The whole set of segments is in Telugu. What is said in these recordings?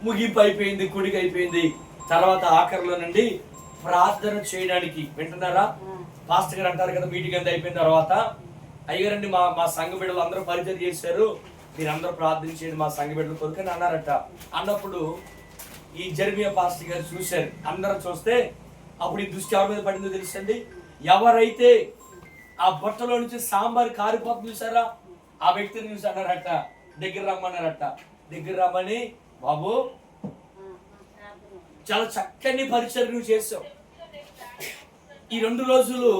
ముగింపు అయిపోయింది, కుడికి అయిపోయింది. తర్వాత ఆఖరిలో నుండి ప్రార్థన చేయడానికి వింటున్నారా? పాస్టర్ గారు అంటారు కదా, మీటింగ్ అంతా అయిపోయిన తర్వాత, అయ్యారండి మా సంఘ బిడ్డలు అందరూ పరిచయం చేశారు, మీరందరూ ప్రార్థన చేయండి మా సంఘ బిడ్డలు కొడుకని అన్నారట. అన్నప్పుడు ఈ జెర్మియా పాస్టర్ గారు చూశారు. అందరూ చూస్తే అప్పుడు ఈ దృష్టి ఎవరి మీద పడిందో తెలుసండి? ఎవరైతే ఆ బొట్టలో నుంచి సాంబార్ కారిపోతుంది చూసారా, ఆ వ్యక్తిని చూసి అన్నారట, దగ్గర రమ్మన్నారట. దగ్గర రమ్మని, బాబు చాలా చక్కని పరిచయం నువ్వు చేసావు, ఈ 2 రోజులు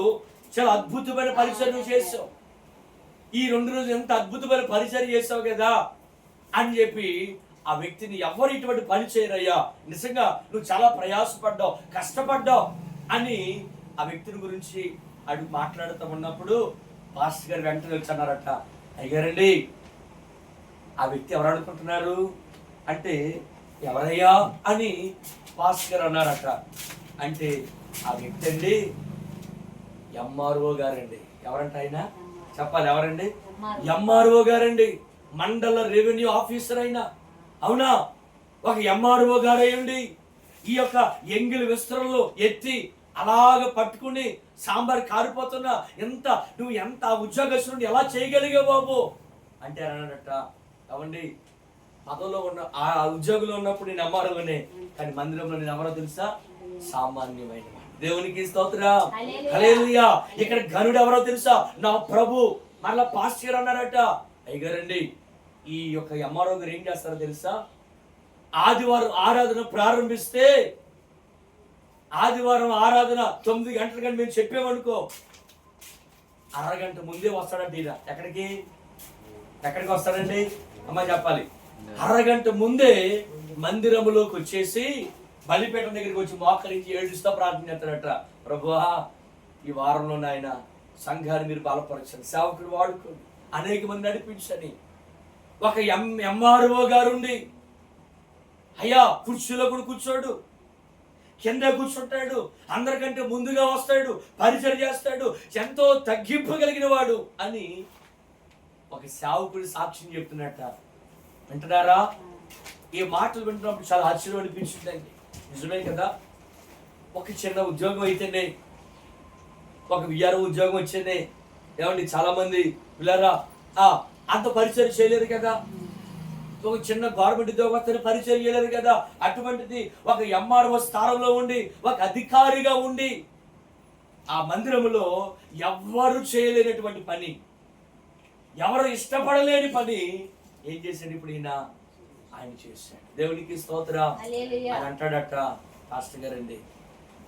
చాలా అద్భుతమైన పరిచయం నువ్వు చేసావు, ఈ 2 రోజులు ఎంత అద్భుతమైన పరిచయం చేసావు కదా అని చెప్పి ఆ వ్యక్తిని, ఎవరు ఇటువంటి పని చేయరయ్యా, నిజంగా నువ్వు చాలా ప్రయాసపడ్డావు, కష్టపడ్డావు అని ఆ వ్యక్తిని గురించి అడుగు మాట్లాడుతూ ఉన్నప్పుడు పాస్టర్ గారు వెంటనే వచ్చి అన్నారట, అయ్యారండి ఆ వ్యక్తి ఎవరు అనుకుంటున్నారు అంటే, ఎవరయ్యా అని పాస్టర్ గారు అన్నారట. అంటే ఆ వ్యక్తి అండి ఎంఆర్ఓ గారండి. ఎవరంట ఆయన? చెప్పాలి, ఎవరండి? ఎంఆర్ఓ గారండి, మండల రెవెన్యూ ఆఫీసర్ అయినా. అవునా? ఒక ఎంఆర్ఓ గారు అయ్యండి ఈ యొక్క ఎంగిలి విస్తరణలో ఎత్తి అలాగ పట్టుకుని సాంబార్ కారిపోతున్నా, నువ్వు ఎంత ఉద్యోగస్తుని ఎలా చేయగలిగావు బాబు అంటే అన్నాడట. అవండి పదవిలో ఉన్న ఆ ఉద్యోగంలో ఉన్నప్పుడు నేను ఎంఆర్ఓనే, కానీ మందిరంలో నేను ఎవరో తెలుసా? సామాన్యమైన దేవునికి స్తోత్రం, హల్లెలూయా. ఇక్కడ ఘనుడు ఎవరో తెలుసా? నా ప్రభు. మరలా పాస్టర్ అన్నారట, అయ్యగారండి ఈ యొక్క ఎంఆర్ఓ గారు ఏం చేస్తారో తెలుసా? ఆదివారం ఆరాధన ప్రారంభిస్తే, ఆదివారం ఆరాధన 9 గంటల కంటే మేము చెప్పామనుకో, అరగంట ముందే వస్తాడండి. ఈయన ఎక్కడికి వస్తాడండి అమ్మ చెప్పాలి? అరగంట ముందే మందిరములోకి వచ్చేసి బలిపీఠం దగ్గరికి వచ్చి మోకరించి ఏడుస్తా ప్రార్థన చేస్తాడట, ప్రభువా ఈ వారంలో నాయన సంఘాన్ని మీరు బలపరచండి, సేవకుడు వాడుకోండి, అనేక మంది నడిపించని. ఒక ఎంఆర్ఓ గారుండి, అయ్యా కుర్చీలో కూడా కూర్చోడు, కింద కూర్చుంటాడు, అందరికంటే ముందుగా వస్తాడు, పరిచయం చేస్తాడు, ఎంతో తగ్గింపు కలిగిన వాడు అని ఒక సేవకుడు సాక్ష్యం చెప్తున్నట్ట. వింటున్నారా? ఈ మాటలు వింటున్నప్పుడు చాలా ఆశ్చర్యం అనిపించిందండి. నిజమే కదా? ఒక చిన్న ఉద్యోగం అయితేనే, ఒక విఆర్ఓ ఉద్యోగం వచ్చేనే, ఏమండి చాలా మంది పిల్లరా అంత పరిచయం చేయలేరు కదా. ఒక చిన్న గవర్నమెంట్ ఉద్యోగస్తుని పరిచయం చేయలేరు కదా. అటువంటిది ఒక ఎంఆర్ఓ స్థానంలో ఉండి, ఒక అధికారిగా ఉండి, ఆ మందిరంలో ఎవ్వరు చేయలేనటువంటి పని, ఎవరు ఇష్టపడలేని పని ఏం చేశాడు ఇప్పుడు ఆయన చేశాడు. దేవునికి స్తోత్రం. ఆయన అంటాడట, పాస్టర్ గారండి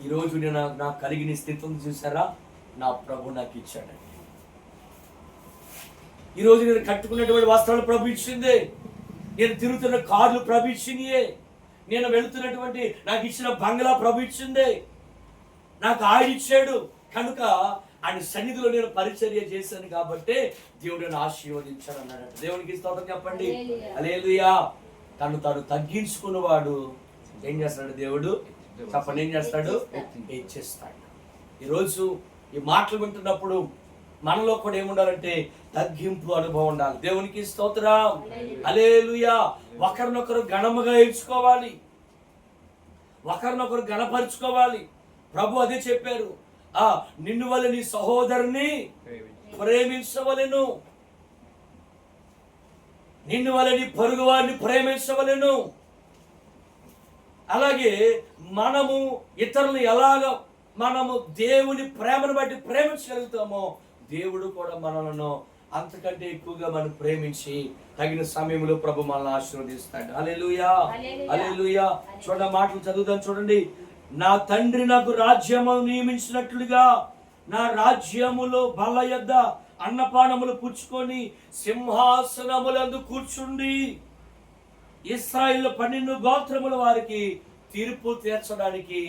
ఈరోజు నేను నాకు కలిగిన స్థితిని చూసారా, నా ప్రభు నాకు ఇచ్చాడండి. ఈరోజు నేను కట్టుకున్నటువంటి వస్త్రాలు ప్రభు ఇచ్చిందే, నేను తిరుగుతున్న కార్లు ప్రభు ఇచ్చినయే, నేను వెళుతున్నటువంటి నాకు ఇచ్చిన బంగ్లా ప్రభు ఇచ్చిందే, నాకు ఆయన ఇచ్చాడు. కనుక ఆయన సన్నిధిలో నేను పరిచర్య చేశాను కాబట్టి దేవుడు నన్ను ఆశీర్వదించాడు అన్నాడు. దేవునికి స్తోత్రం చెప్పండి, హల్లెలూయా. తను తగ్గించుకున్నవాడు ఏం చేస్తాడు? దేవుడు చెప్పండి ఏం చేస్తాడు? హెచ్చిస్తాడు. ఈరోజు ఈ మాటలు వింటున్నప్పుడు మనలో కూడా ఏముండాలంటే తగ్గింపు అనుభవం ఉండాలి. దేవునికి స్తోత్రం, హల్లెలూయా. ఒకరినొకరు ఘనముగా ఎంచుకోవాలి, ఒకరినొకరు ఘనపరుచుకోవాలి. ప్రభు అదే చెప్పారు, నిన్ను వల్ల నీ సహోదరుని ప్రేమించవలెను, నిన్ను వల్ల నీ పొరుగు వారిని ప్రేమించవలెను. అలాగే మనము ఇతరులు మనము దేవుని ప్రేమను బట్టి ప్రేమించగలుగుతామో, దేవుడు కూడా మనలను అంతకంటే ఎక్కువగా మనం ప్రేమించి తగిన సమయంలో ప్రభు మనల్ని ఆశీర్వదిస్తాడు. హల్లెలూయా, హల్లెలూయా. చూడండి మాటలు చదువుతాను చూడండి. నా తండ్రి నాకు రాజ్యము నియమించినట్లుగా నా రాజ్యములో బల్ల యొద్ద అన్నపానములు పుచ్చుకొని సింహాసనములందు కూర్చుండి ఇశ్రాయేలు 12 గోత్రముల వారికి తీర్పు తీర్చడానికి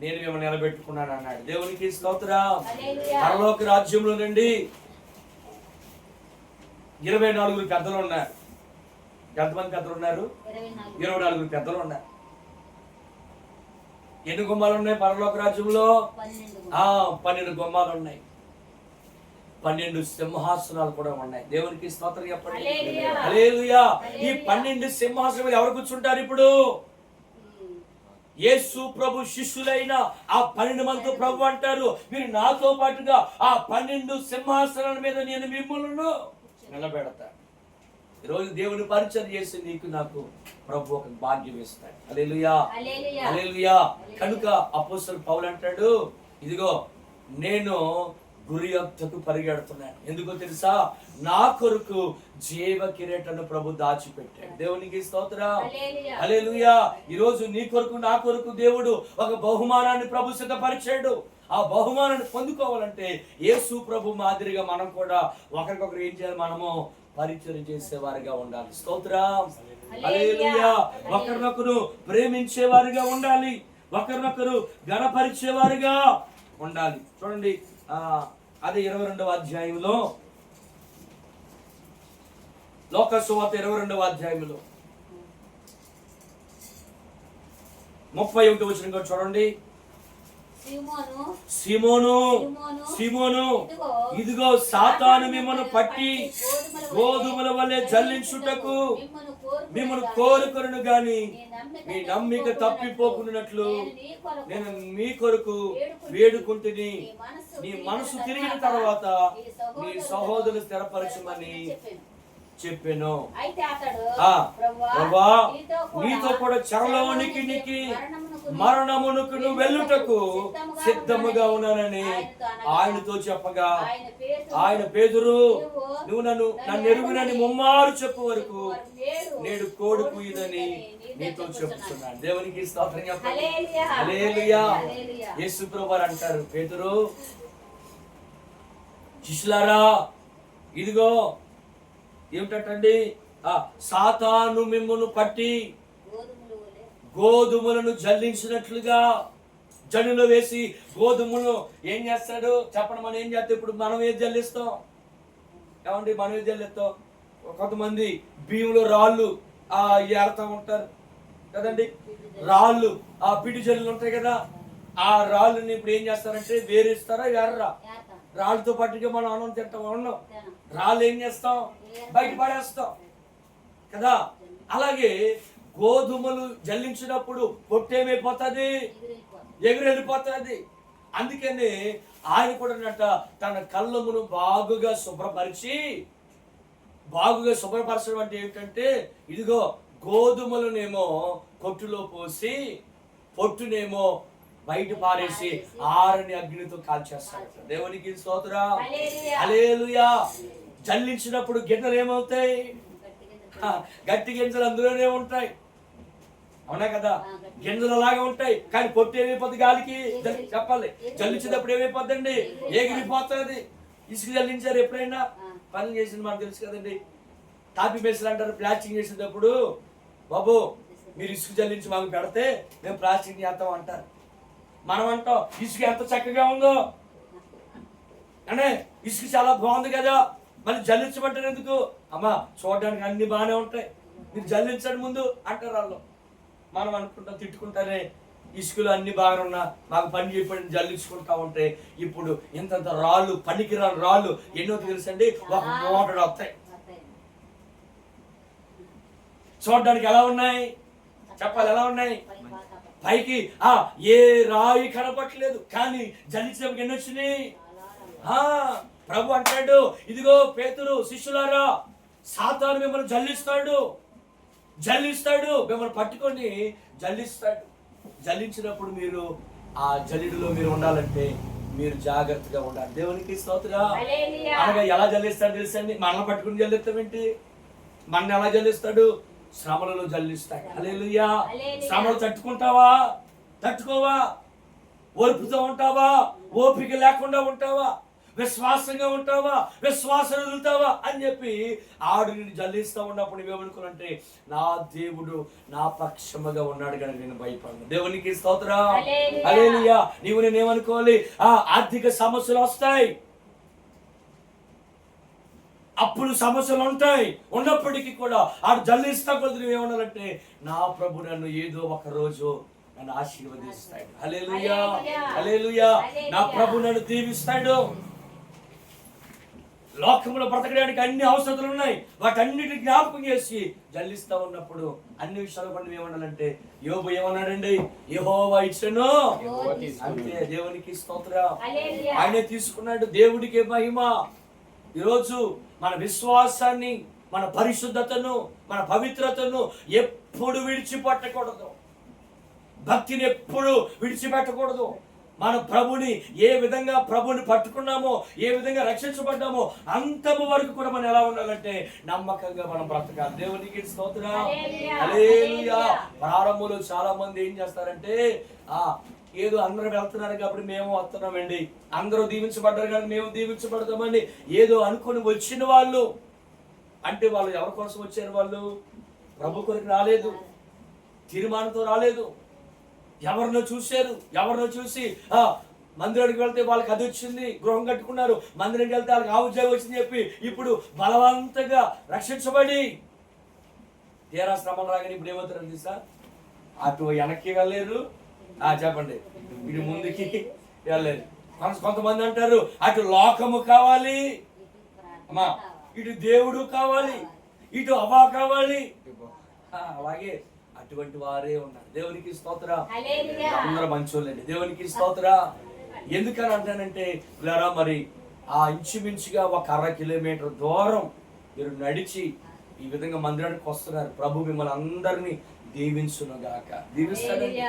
నేను మిమ్మల్ని నిలబెట్టుకున్నాను అన్నాడు. దేవునికి స్తోత్రం. పరలోక రాజ్యంలో నుండి 24 పెద్దలు ఉన్నారు. ఎంతమంది పెద్దలు ఉన్నారు? 24 పెద్దలు ఉన్నారు. ఎన్ని గుమ్మాలు ఉన్నాయి పరలోక రాజ్యంలో? 12 గుమ్మాలు ఉన్నాయి. 12 సింహాసనాలు కూడా ఉన్నాయి. దేవునికి స్తోత్రం చెప్పండి, హల్లెలూయా. ఈ 12 సింహాసనాలు ఎవరు కూర్చుంటారు? ఇప్పుడు యేసు ప్రభు శిష్యులైన ఆ 12 మందితో ప్రభు అంటారు, మీరు నాతో పాటుగా ఆ 12 సింహాసనాల మీద నేను మిమ్మల్ని నిలబెడతా. ఈరోజు దేవుని పరిచయం చేసి నీకు నాకు ప్రభు ఒక భాగ్యం ఇస్తాడు. హల్లెలూయా, హల్లెలూయా. కనుక అపోస్తలుడు పౌలు అంటాడు, ఇదిగో నేను గురి యొద్దకు పరిగెడుతున్నాను. ఎందుకో తెలుసా? నా కొరకు జీవ కిరీటాన్ని ప్రభు దాచిపెట్టాడు. దేవునికి స్తోత్రం, హల్లెలూయా. ఈరోజు నీ కొరకు నా కొరకు దేవుడు ఒక బహుమానాన్ని ప్రభు సిద్ధపరిచాడు. ఆ బహుమానాన్ని పొందుకోవాలంటే యేసు ప్రభు మాదిరిగా మనం కూడా ఒకరికొకరు ఏం చేయాలి? మనము పరిచయం చేసేవారిగా ఉండాలి. స్తోత్రం, హల్లెలూయా. ఒకరినొకరు ప్రేమించేవారిగా ఉండాలి, ఒకరినొకరు ఘనపరిచేవారిగా ఉండాలి. చూడండి, అదే 22వ అధ్యాయంలో, లోకాసు వార్త 22వ అధ్యాయంలో 31వ వచనం చూడండి. సీమోను, ఇదిగో సాతాను మిమ్మల్ని పట్టి గోధుమల వల్లే జల్లించుటకు మిమ్మల్ని కోరుకొనును గాని మీ నమ్మిక తప్పిపోకున్నట్లు నేను మీ కొరకు వేడుకుంటుని, నీ మనసు తిరిగిన తర్వాత నీ సహోదరులు స్థిరపరచమని చెప్పాను. ప్రభువా, నీతో కూడా చెరలోనికి మరణమునకు నువ్వు వెళ్ళుటకు సిద్ధముగా ఉన్నానని ఆయనతో చెప్పగా, ఆయన పేతురు, నువ్వు నన్ను ఎరుగునని ముమ్మారు చెప్పు వరకు నేడు కోడి కూయదని నీతో చెప్తున్నాను. దేవునికి స్తోత్రం చెప్పండి. హల్లెలూయా. యేసు ప్రభువారు అంటారు, పేతురు, శిష్యులారా, ఇదిగో ఏమిటండి, సాతాను మిమ్మును పట్టి గోధుమలను జల్లించినట్లుగా, జల్లులో వేసి గోధుమలను ఏం చేస్తాడు చెప్పండి? మనం ఏం చేస్తాం? ఇప్పుడు మనం ఏది జల్లిస్తాం? ఏమండి, మనం ఏది జల్లిస్తాం? కొంతమంది బియ్యంలో రాళ్ళు ఏరుతా ఉంటారు కదండి, రాళ్ళు పిడి జల్లులు ఉంటాయి కదా, ఆ రాళ్ళని ఇప్పుడు ఏం చేస్తారంటే వేరేస్తారా? ఎర్రా రాళ్ళతో పాటుగా మనం అన్నం తింటాం, ఉన్నాం, రాళ్ళు ఏం చేస్తాం? బయట పడేస్తాం కదా. అలాగే గోధుమలు జల్లించినప్పుడు పొట్టేమైపోతుంది? ఎగురెళ్ళిపోతుంది. అందుకని ఆయన కూడా తన కళ్ళమును బాగుగా శుభ్రపరచడం అంటే ఏమిటంటే, ఇదిగో గోధుమలనేమో కొట్టులో పోసి పొట్టునేమో బయట పారేసి ఆరని అగ్నితో కాల్చేస్తాడు. దేవునికి స్తోత్రం, హల్లెలూయా. జల్లించినప్పుడు గింజలు ఏమవుతాయి? గట్టి గింజలు అందులోనే ఉంటాయి, అవునా కదా? గింజలు అలాగే ఉంటాయి, కానీ పొట్టు ఏమైపోతుంది? గాలికి చెప్పాలి. జల్లించినప్పుడు ఏమైపోద్దండి? ఎగిరిపోతుంది. ఇసుక జల్లించారు ఎప్పుడైనా? పనులు చేసింది మనకు తెలుసు కదండి. తాపి బేసులు అంటారు, ప్లాస్టింగ్ చేసేటప్పుడు, బాబు మీరు ఇసుక జల్లించి మాకు పెడితే మేము ప్లాస్టింగ్ చేస్తాం అంటారు. మనం అంటాం, ఇసుక ఎంత చక్కగా ఉందో అంటే, ఇసుక చాలా బాగుంది కదా, మళ్ళీ జల్లించమంటారు ఎందుకు? అమ్మా చూడడానికి అన్ని బాగానే ఉంటాయి, మీరు జల్లించండి ముందు అంటారు వాళ్ళు. మనం అనుకుంటాం, తిట్టుకుంటానే, ఇసుకలు అన్ని బాగా ఉన్నా మాకు పని చెప్పండి జల్లించుకుంటా ఉంటే, ఇప్పుడు ఇంతంత రాళ్ళు, పనికిరాని రాళ్ళు ఎన్నో తెలుసండి, ఒక మోటార్ వస్తాయి. చూడడానికి ఎలా ఉన్నాయి చెప్పాలి? ఎలా ఉన్నాయి? పైకి ఏ రాయి కనపట్లేదు, కానీ జల్లించినప్పుడు ఎన్ని వచ్చినాయి? ప్రభు అంటాడు, ఇదిగో పేతురు, శిష్యులారా, సాతాను మిమ్మల్ని జల్లిస్తాడు, మిమ్మల్ని పట్టుకొని జల్లిస్తాడు. జల్లించినప్పుడు మీరు ఆ జల్లిడిలో మీరు ఉండాలంటే మీరు జాగ్రత్తగా ఉండాలి. దేవునికి స్తోత్రం. అనగా ఎలా జల్లిస్తాడు తెలుసండి? మనల్ని పట్టుకుని జల్లిస్తామేంటి? మన ఎలా జల్లిస్తాడు? శ్రమలలో జల్లిస్తాడు. హల్లెలూయా. శ్రమలు తట్టుకోవా? ఓర్పుతో ఉంటావా? ఓపిక లేకుండా ఉంటావా? విశ్వాసంగా ఉంటావా? విశ్వాసం వదులుతావా అని చెప్పి ఆడు నేను జల్లిస్తా ఉన్నప్పుడు నువ్వేమనుకున్నంటే, నా దేవుడు నా పక్షముగా ఉన్నాడు కనుక నేను భయపడను. దేవునికి స్తోత్రం, హల్లెలూయా. నీవు నేనేమనుకోవాలి? ఆర్థిక సమస్యలు వస్తాయి, అప్పుడు సమస్యలు ఉంటాయి, ఉన్నప్పటికీ కూడా ఆడు జల్లిస్తా కొద్ది నువ్వేమన్నాలంటే, నా ప్రభు నన్ను ఏదో ఒక రోజు నన్ను ఆశీర్వదిస్తాడు. హల్లెలూయా, హల్లెలూయా. నా ప్రభు నన్ను దీవిస్తాడు. లోకంలో బ్రతకడానికి అన్ని అవసరాలు ఉన్నాయి, వాటన్నిటిని జ్ఞాపకం చేసి జల్లిస్తా ఉన్నప్పుడు అన్ని విషయాలు మనం ఏమన్నాడంటే, యోబు ఏమన్నాడండి, యెహోవా ఇచ్చెను అంతే. దేవునికి స్తోత్రం. ఆయనే తీసుకున్నాడు. దేవుడికి మహిమ. ఈరోజు మన విశ్వాసాన్ని, మన పరిశుద్ధతను, మన పవిత్రతను ఎప్పుడు విడిచిపెట్టకూడదు. భక్తిని ఎప్పుడు విడిచిపెట్టకూడదు. మన ప్రభుని ఏ విధంగా ప్రభుని పట్టుకున్నామో, ఏ విధంగా రక్షించబడ్డామో అంతము వరకు కూడా మనం ఎలా ఉండాలంటే నమ్మకంగా మనం బ్రతకాలి. దేవునికి స్తోత్రం. హల్లెలూయా. ప్రారంభంలో చాలా మంది ఏం చేస్తారంటే, ఏదో అందరూ వెళ్తున్నారు కాబట్టి మేము వస్తున్నామండి, అందరూ దీవించబడ్డారు కానీ మేము దీవించబడతామని ఏదో అనుకుని వచ్చిన వాళ్ళు అంటే వాళ్ళు ఎవరి కోసం వచ్చారు? వాళ్ళు ప్రభు కొరకు రాలేదు, తీర్మానంతో రాలేదు. ఎవరినో చూశారు, ఎవరినో చూసి మందిరానికి వెళ్తే వాళ్ళకి అది వచ్చింది, గృహం కట్టుకున్నారు, మందిరానికి వెళ్తే వాళ్ళకి ఆ ఉద్యోగం వచ్చింది చెప్పి ఇప్పుడు బలవంతంగా రక్షించబడి తీరా శ్రమలు రాగానే ఇప్పుడు ఏమవుతారని తెలుసా? అటు వెనక్కి వెళ్ళలేరు, చెప్పండి, ఇటు ముందుకి వెళ్ళలేదు. కొంతమంది అంటారు అటు లోకము కావాలి అమ్మా, ఇటు దేవుడు కావాలి, ఇటు అవా కావాలి. అలాగే అటువంటి వారే ఉన్నారు. దేవునికి స్తోత్రం. అందరూ మంచోళ్ళండి. దేవునికి స్తోత్రం. ఎందుకని అంటానంటే పిల్లరా, మరి ఇంచుమించుగా ఒక 1/2 కిలోమీటర్ దూరం మీరు నడిచి ఈ విధంగా మందిరానికి వస్తున్నారు. ప్రభు మిమ్మల్ని అందరినీ దీవించునుగాక. దీవిస్తాడండి.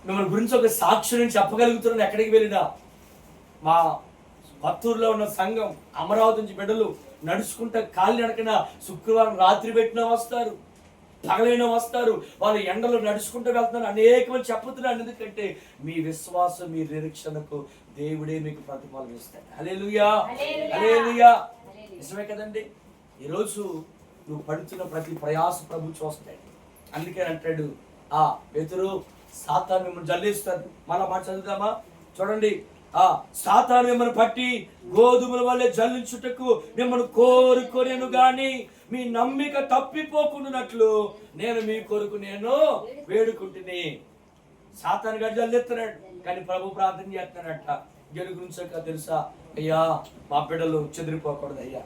మిమ్మల్ని గురించి ఒక సాక్షి నేను చెప్పగలుగుతున్నాను. ఎక్కడికి వెళ్ళినా మా పత్తూరులో ఉన్న సంఘం, అమరావతి నుంచి బిడ్డలు నడుచుకుంటా కాలి నడకన శుక్రవారం రాత్రి పెట్టినా వస్తారు, పగలైనా వస్తారు. వాళ్ళు ఎండలో నడుచుకుంటూ వెళ్తున్నారు. అనేకమంది చెప్పుతున్నాను. ఎందుకంటే మీ విశ్వాసం, మీ నిరీక్షణకు దేవుడే మీకు ప్రతిఫలం ఇస్తాడు. హల్లెలూయా, హల్లెలూయా. నిజమే కదండి. ఈరోజు నువ్వు పడుతున్న ప్రతి ప్రయాస ప్రభు చూస్తాడు. అందుకే అంటాడు, పేతురు, సాతాను మిమ్మల్ని జల్లిస్తాడు. మళ్ళా మాట చదువుతామా? చూడండి, సాతాను మిమ్మల్ని పట్టి గోధుమల వల్లే జల్లించుటకు మిమ్మల్ని కోరుకొనేను గాని మీ నమ్మిక తప్పిపోకుండానట్లు నేను మీ కొరకు నేను వేడుకుంటుని. సాతాను గారు జల్లిస్తున్నాడు కానీ ప్రభు ప్రార్థన చేస్తున్నాడట. దేని గురించి తెలుసా? అయ్యా మా బిడ్డలు చెదిరిపోకూడదు అయ్యా,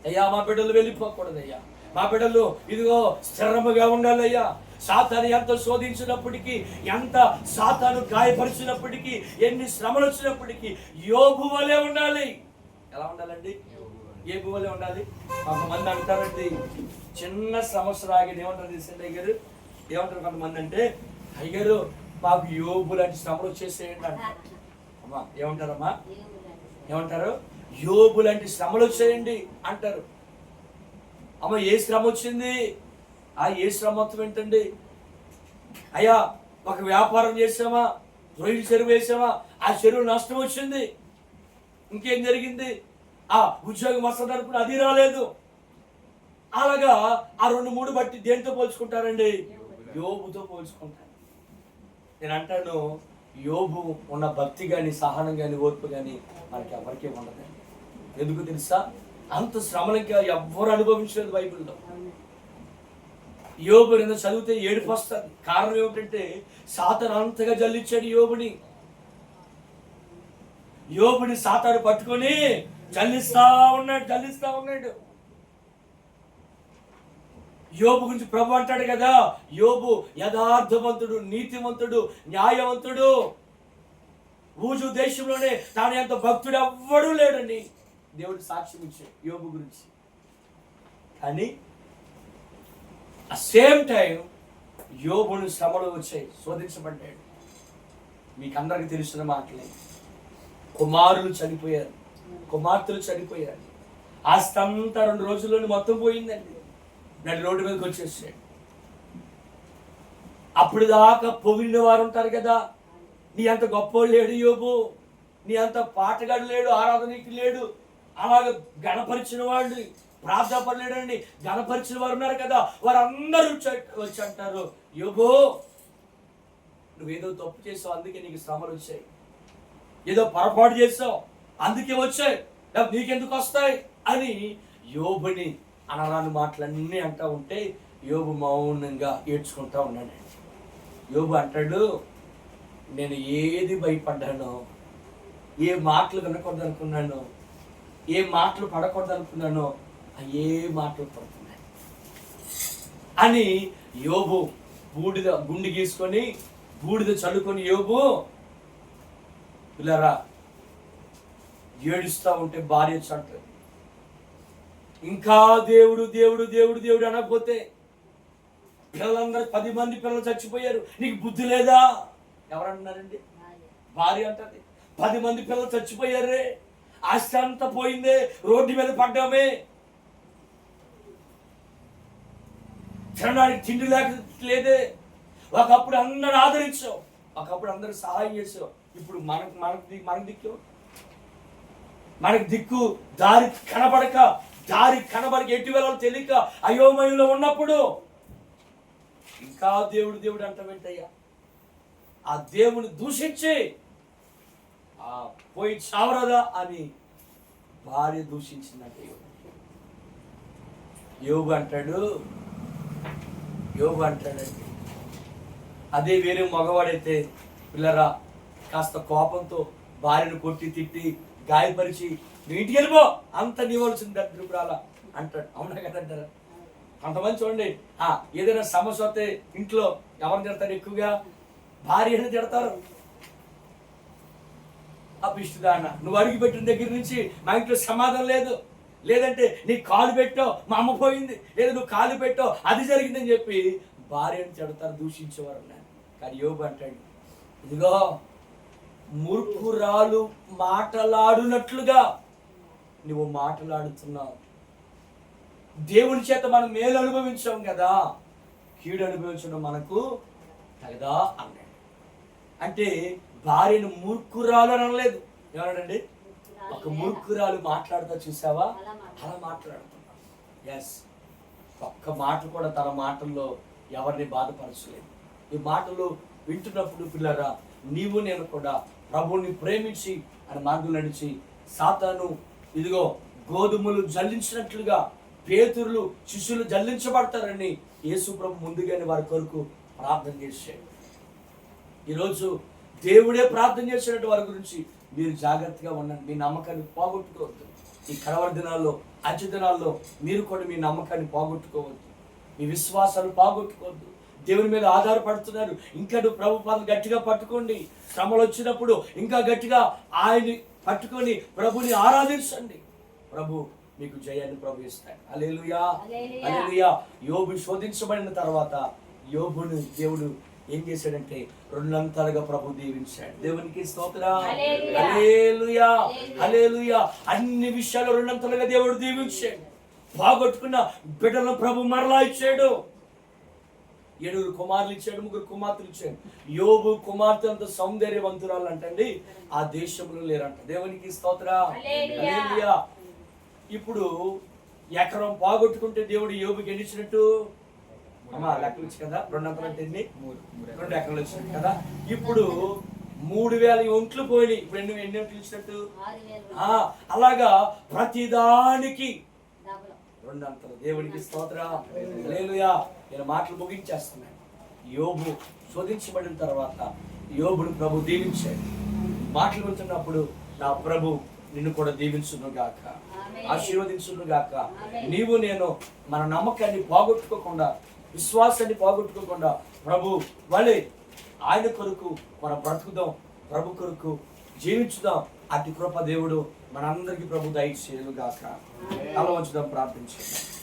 అయ్యా మా బిడ్డలు వెళ్ళిపోకూడదయ్యా, మా బిడ్డలు ఇదిగో స్థిరముగా ఉండాలయ్యా. సాతాను ఎంత శోధించినప్పటికీ, ఎంత సాతాను గాయపరిచినప్పటికీ, ఎన్ని శ్రమలు వచ్చినప్పటికీ యోబు వలె ఉండాలి. ఎలా ఉండాలండి? యోబు వలె ఉండాలి. కొంతమంది అంటారండి, చిన్న సమస్య రాగానే ఏమంటారు తెలిసింది అయ్యారు? ఏమంటారు కొంతమంది అంటే, అయ్యారు మాకు యోబు లాంటి శ్రమలు వచ్చేసేయండి అంటారు. అమ్మా ఏమంటారమ్మా? ఏమంటారు? యోబు లాంటి శ్రమలు వచ్చేయండి అంటారు. అమ్మ ఏ శ్రమ వచ్చింది? ఏ శ్రమ మొత్తం ఏంటండి? అయ్యా ఒక వ్యాపారం చేసామా, రొయ్యల చెరువు వేసామా, ఆ చెరువు నష్టం వచ్చింది. ఇంకేం జరిగింది? ఉద్యోగం వస్తుందనుకుని అది రాలేదు. అలాగా ఆ 2-3 బట్టి దేంతో పోల్చుకుంటారండి? యోబుతో పోల్చుకుంటారు. నేను అంటాను, యోబు ఉన్న భక్తి కానీ, సహనం కానీ, ఓర్పు కానీ మనకి ఎవరికీ ఉండదండి. ఎందుకు తెలుసా? అంత శ్రమలంగా ఎవ్వరు అనుభవించలేదు బైబిల్లో. యోబు కింద చదివితే ఏడుపు వస్తుంది. కారణం ఏమిటంటే సాతాను అంతగా జల్లించాడు యోబుని. యోబుని సాతాను పట్టుకొని జల్లిస్తా ఉన్నాడు. యోబు గురించి ప్రభు అంటాడు కదా, యోబు యథార్థవంతుడు, నీతివంతుడు, న్యాయవంతుడు, ఊజు దేశంలోనే తాను ఎంత భక్తుడు ఎవ్వడూ లేడని దేవుడు సాక్ష్యం ఇచ్చాడు యోబు గురించి. కానీ సేమ్ టైం యోబుని శ్రమలు వచ్చాయి, శోధించబడ్డాడు. మీకు అందరికి తెలిసిన మాటలే. కుమారులు చనిపోయారు, కుమార్తెలు చనిపోయారు. ఆస్తి అంతా 2 రోజుల్లోనే మొత్తం పోయిందండి. నడి రోడ్డు మీదకి వచ్చేసాడు. అప్పుడు దాకా పొగిడిన వారు ఉంటారు కదా, నీ అంత గొప్పవాడు లేడు యోబు, నీ అంత పాటగాడు లేడు, ఆరాధనకి లేడు, అలాగ గణపరిచిన వాళ్ళు, ప్రార్థపడలేడండి గణపరిచిన వారు ఉన్నారు కదా, వారందరూ వచ్చి అంటారు, యోబు నువ్వేదో తప్పు చేసావు అందుకే నీకు శ్రమలు వచ్చాయి, ఏదో పొరపాటు చేసావు అందుకే వచ్చాయి, నీకెందుకు వస్తాయి అని యోబుని అనరాని మాటలన్నీ అంటూ ఉంటే యోబు మౌనంగా ఏడ్చుకుంటా ఉన్నాడు. యోబు అంటాడు, నేను ఏది భయపడ్డానో, ఏ మాటలు వినకూడదు అనుకున్నాను, ఏ మాటలు పడకూడదు అనుకున్నానో ఏ మాటలు పడుతున్నాయి అని యోబు బూడిద గుండు గీసుకొని బూడిద చల్లుకొని యోబు పిల్లరా ఏడుస్తా ఉంటే భార్య చంట ఇంకా దేవుడు దేవుడు దేవుడు దేవుడు అనకపోతే పిల్లలందరూ 10 మంది పిల్లలు చచ్చిపోయారు, నీకు బుద్ధి లేదా? ఎవరంటున్నారండి? భార్య అంటది. 10 మంది పిల్లలు చచ్చిపోయారే, ఆస్తి అంతా పోయిందే, రోడ్డు మీద పడ్డామే, తినడానికి తిండి లేదే, ఒకప్పుడు అందరూ ఆదరించావు, ఒకప్పుడు అందరూ సహాయం చేసావు, ఇప్పుడు మనకు దిక్కు దారి కనబడక ఎటు వెళ్ళాలో తెలియక అయోమయంలో ఉన్నప్పుడు ఇంకా దేవుడు దేవుడు అంటావేంటయ్యా? ఆ దేవుని దూషించి పోయి చావరదా అని భార్య దూషించిందంటే యోబు అంటాడండి. అదే వేరే మగవాడైతే పిల్లరా కాస్త కోపంతో భార్యను కొట్టి తిట్టి గాయపరిచి నువ్వు ఇంటికి వెళ్ళిపో, అంత నీవలసింది దరిద్రురాల అంటాడు. అవునా కదంటారా? కొంతమంది చూడండి, ఏదైనా సమస్య వస్తే ఇంట్లో ఎవరిని తిడతారు? ఎక్కువగా భార్యని తిడతారు. అపిష్టిదాన్న, నువ్వు అడిగి పెట్టిన దగ్గర నుంచి మా ఇంట్లో సమాధానం లేదు, లేదంటే నీ కాలు పెట్టావు మా అమ్మ పోయింది, లేదా నువ్వు కాలు పెట్టావు అది జరిగిందని చెప్పి భార్యను తిడతారు, దూషించేవారు. కానీ యోబు అంటాడు, ఇదిగో మూర్ఖురాలు మాటలాడునట్లుగా నువ్వు మాటలాడుతున్నావు. దేవుని చేత మనం మేలు అనుభవించాం కదా, కీడు అనుభవించడం మనకు తగదా అన్నాడు. అంటే భార్యను మూర్ఖురాలు అనలేదు. ఏమన్నాడండి? ఒక మూర్ఖురాలు మాట్లాడుతా చూసావా, అలా మాట్లాడుతున్నా. ఎస్, ఒక్క మాట కూడా తన మాటల్లో ఎవరిని బాధపరచలేదు. ఈ మాటలు వింటున్నప్పుడు పిల్లరా, నీవు నేను కూడా ప్రభువుని ప్రేమించి ఆయన మార్గం నడిచి సాతాను ఇదిగో గోధుమలు జల్లించినట్లుగా పేతురులు శిష్యులు జల్లించబడతారని యేసు ప్రభు ముందుగానే వారి కొరకు ప్రార్థన చేశాడు. ఈరోజు దేవుడే ప్రార్థన చేసినట్టు వారి గురించి మీరు జాగ్రత్తగా ఉండండి. మీ నమ్మకాన్ని పోగొట్టుకోవద్దు. ఈ కడవరి దినాల్లో అంచె దినాల్లో మీరు కూడా మీ నమ్మకాన్ని పోగొట్టుకోవద్దు, మీ విశ్వాసాలు పోగొట్టుకోవద్దు. దేవుని మీద ఆధారపడుతున్నారు, ఇంకా ప్రభు పాదం గట్టిగా పట్టుకోండి. శ్రమలు వచ్చినప్పుడు ఇంకా గట్టిగా ఆయన్ని పట్టుకొని ప్రభుని ఆరాధించండి. ప్రభు మీకు జయాన్ని ప్రభు ఇస్తాడు. హల్లెలూయా, హల్లెలూయా. యోబు శోధించబడిన తర్వాత యోబును దేవుడు ఏం చేశాడంటే 2 అంతలుగా ప్రభు దీవించాడు. దేవునికి స్తోత్రం. హల్లెలూయా, హల్లెలూయా. అన్ని విషయాలు 2 అంతలుగా దేవుడు దీవించాడు. పోగొట్టుకున్న బిడ్డలను ప్రభు మరలా ఇచ్చాడు. 7 కుమారులు ఇచ్చాడు, 3 కుమార్తెలు ఇచ్చాడు. యోబు కుమార్తె అంత సౌందర్యవంతురాలు అంటండి ఆ దేశంలో లేరంట. దేవునికి స్తోత్రం. హల్లెలూయా. ఇప్పుడు ఎకరం పోగొట్టుకుంటే దేవుడు యోబుకి ఎన్ని ఇచ్చినట్టు? లెక్కలు ఇచ్చి కదా, 2 అంతలు అంటే 2 ఎకరాలు ఇచ్చినట్టు కదా. ఇప్పుడు 3000 ఒంట్లు పోయినాయి. ఇప్పుడు ఎన్ని ఒంట్లు ఇచ్చినట్టు? అలాగా ప్రతిదానికి 2 అంతలు. దేవునికి స్తోత్రం. హల్లెలూయా. నేను మాటలు ముగించేస్తున్నాను. యోబు శోధించబడిన తర్వాత యోబును ప్రభు దీవించాడు. మాటలు వింటున్నప్పుడు నా ప్రభు నిన్ను కూడా దీవించును గాక, ఆశీర్వదించును గాక. నీవు నేను మన నమ్మకాన్ని పోగొట్టుకోకుండా, విశ్వాసాన్ని పోగొట్టుకోకుండా ప్రభు వలె ఆయన కొరకు మనం బ్రతుకుదాం, ప్రభు కొరకు జీవించుదాం. అతి కృప దేవుడు మనందరికీ ప్రభు దయచేయును గాక. అలా ఉంచుదాం, ప్రార్థించుదాం.